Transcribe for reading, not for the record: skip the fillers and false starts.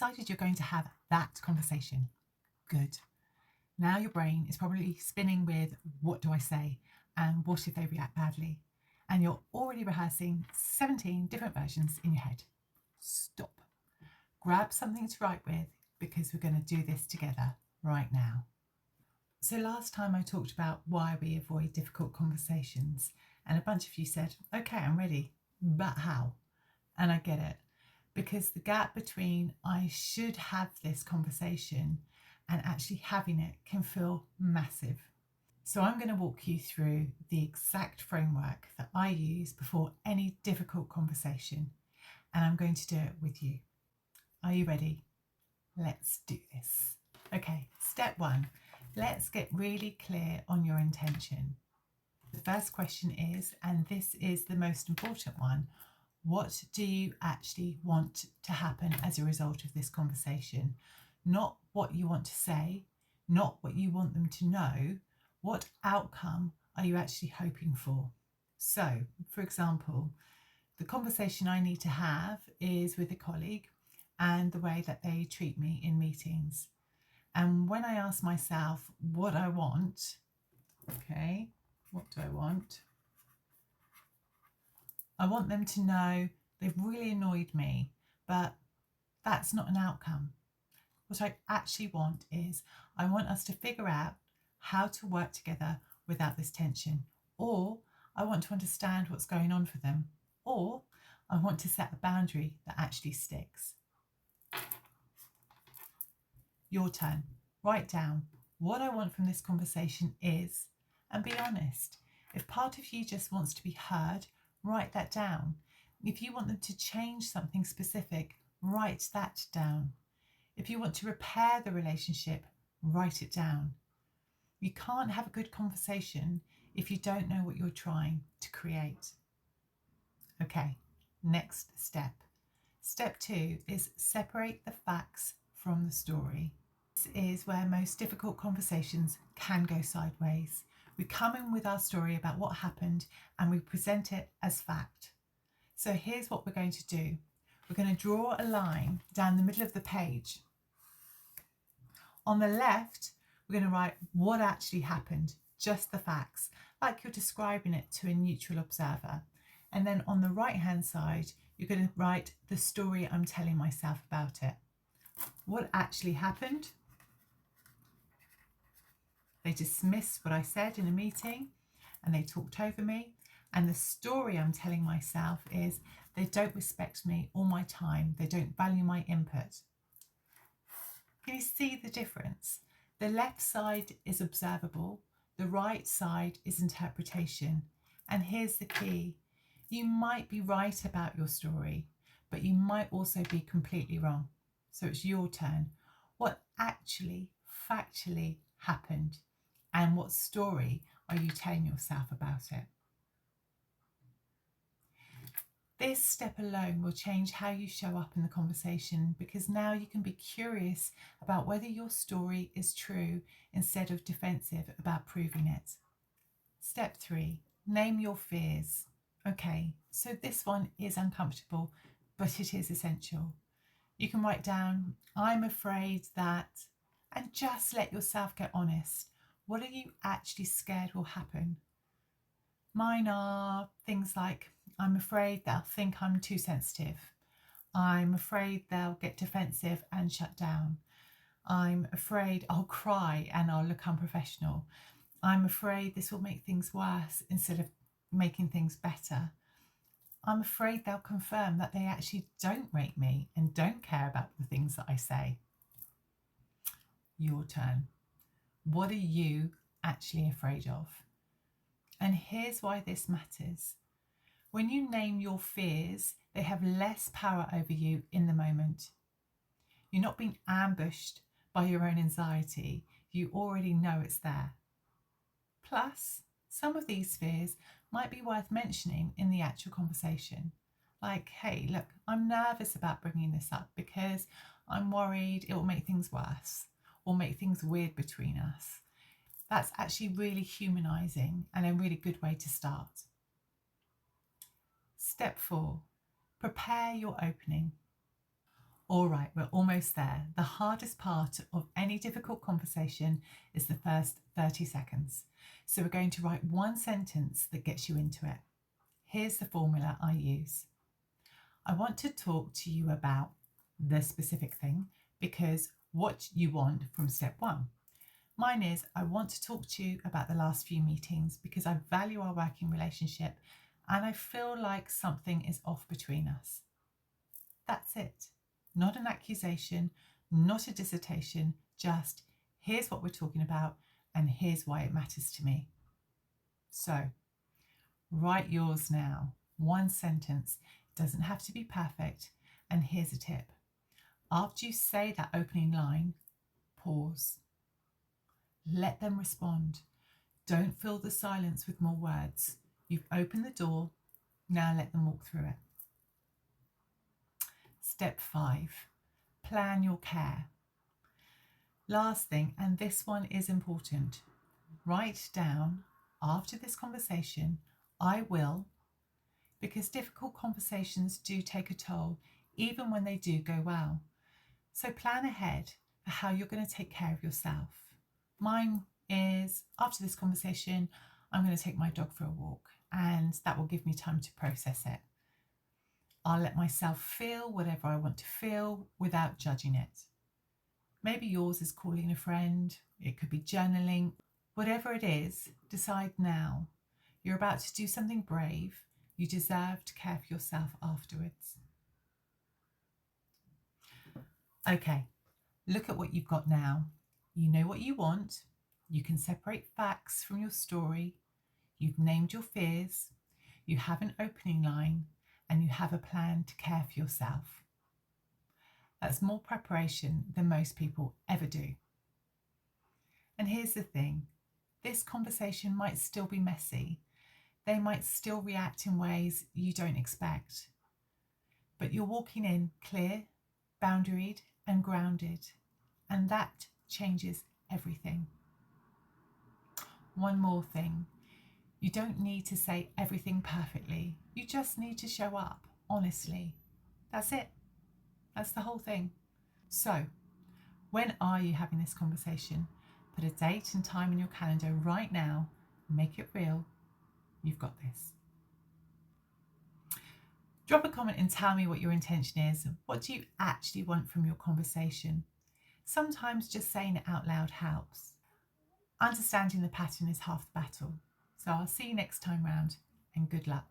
decided you're going to have that conversation. Good. Now your brain is probably spinning with, what do I say? And what if they react badly? And you're already rehearsing 17 different versions in your head. Stop. Grab something to write with, because we're going to do this together right now. So last time I talked about why we avoid difficult conversations, and a bunch of you said, okay, I'm ready, but how? And I get it, because the gap between I should have this conversation and actually having it can feel massive. So I'm going to walk you through the exact framework that I use before any difficult conversation, and I'm going to do it with you. Are you ready? Let's do this. Okay, step one, let's get really clear on your intention. The first question is, and this is the most important one, what do you actually want to happen as a result of this conversation? Not what you want to say, not what you want them to know. What outcome are you actually hoping for? So, for example, the conversation I need to have is with a colleague and the way that they treat me in meetings. And when I ask myself what I want, okay, what do I want? I want them to know they've really annoyed me, but that's not an outcome. What I actually want is I want us to figure out how to work together without this tension, or I want to understand what's going on for them, or I want to set a boundary that actually sticks. Your turn. Write down what I want from this conversation is, and be honest. If part of you just wants to be heard, write that down. If you want them to change something specific, write that down. If you want to repair the relationship, write it down. You can't have a good conversation if you don't know what you're trying to create. Okay, next step. Step 2 is separate the facts from the story. This is where most difficult conversations can go sideways. We come in with our story about what happened and we present it as fact. So here's what we're going to do. We're going to draw a line down the middle of the page. On the left, we're going to write what actually happened, just the facts, like you're describing it to a neutral observer. And then on the right-hand side, you're going to write the story I'm telling myself about it. What actually happened? They dismissed what I said in a meeting and they talked over me. And the story I'm telling myself is they don't respect me or my time. They don't value my input. Can you see the difference? The left side is observable. The right side is interpretation. And here's the key. You might be right about your story, but you might also be completely wrong. So it's your turn. What actually, factually happened? And what story are you telling yourself about it? This step alone will change how you show up in the conversation, because now you can be curious about whether your story is true instead of defensive about proving it. Step 3, name your fears. Okay, so this one is uncomfortable, but it is essential. You can write down, I'm afraid that, and just let yourself get honest. What are you actually scared will happen? Mine are things like, I'm afraid they'll think I'm too sensitive. I'm afraid they'll get defensive and shut down. I'm afraid I'll cry and I'll look unprofessional. I'm afraid this will make things worse instead of making things better. I'm afraid they'll confirm that they actually don't rate me and don't care about the things that I say. Your turn. What are you actually afraid of? And here's why this matters. When you name your fears, they have less power over you in the moment. You're not being ambushed by your own anxiety. You already know it's there. Plus, some of these fears might be worth mentioning in the actual conversation. Like, hey, look, I'm nervous about bringing this up because I'm worried it will make things worse or make things weird between us. That's actually really humanizing and a really good way to start. Step 4, prepare your opening. All right, we're almost there. The hardest part of any difficult conversation is the first 30 seconds. So we're going to write one sentence that gets you into it. Here's the formula I use. I want to talk to you about the specific thing because what you want from step one. Mine is, I want to talk to you about the last few meetings because I value our working relationship and I feel like something is off between us. That's it. Not an accusation, not a dissertation, just here's what we're talking about and here's why it matters to me. So write yours now. One sentence. It doesn't have to be perfect. And here's a tip. After you say that opening line, pause. Let them respond. Don't fill the silence with more words. You've opened the door. Now let them walk through it. Step 5. Plan your care. Last thing, and this one is important, write down after this conversation, I will, because difficult conversations do take a toll, even when they do go well. So plan ahead for how you're going to take care of yourself. Mine is, after this conversation, I'm going to take my dog for a walk, and that will give me time to process it. I'll let myself feel whatever I want to feel without judging it. Maybe yours is calling a friend, it could be journaling. Whatever it is, decide now. You're about to do something brave. You deserve to care for yourself afterwards. Okay, look at what you've got now. You know what you want. You can separate facts from your story. You've named your fears. You have an opening line and you have a plan to care for yourself. That's more preparation than most people ever do. And here's the thing, this conversation might still be messy. They might still react in ways you don't expect. But you're walking in clear, boundaried and grounded, and that changes everything. One more thing, you don't need to say everything perfectly. You just need to show up honestly. That's it. That's the whole thing. So, when are you having this conversation? Put a date and time in your calendar right now. Make it real. You've got this. Drop a comment and tell me what your intention is. What do you actually want from your conversation? Sometimes just saying it out loud helps. Understanding the pattern is half the battle. So I'll see you next time round, and good luck.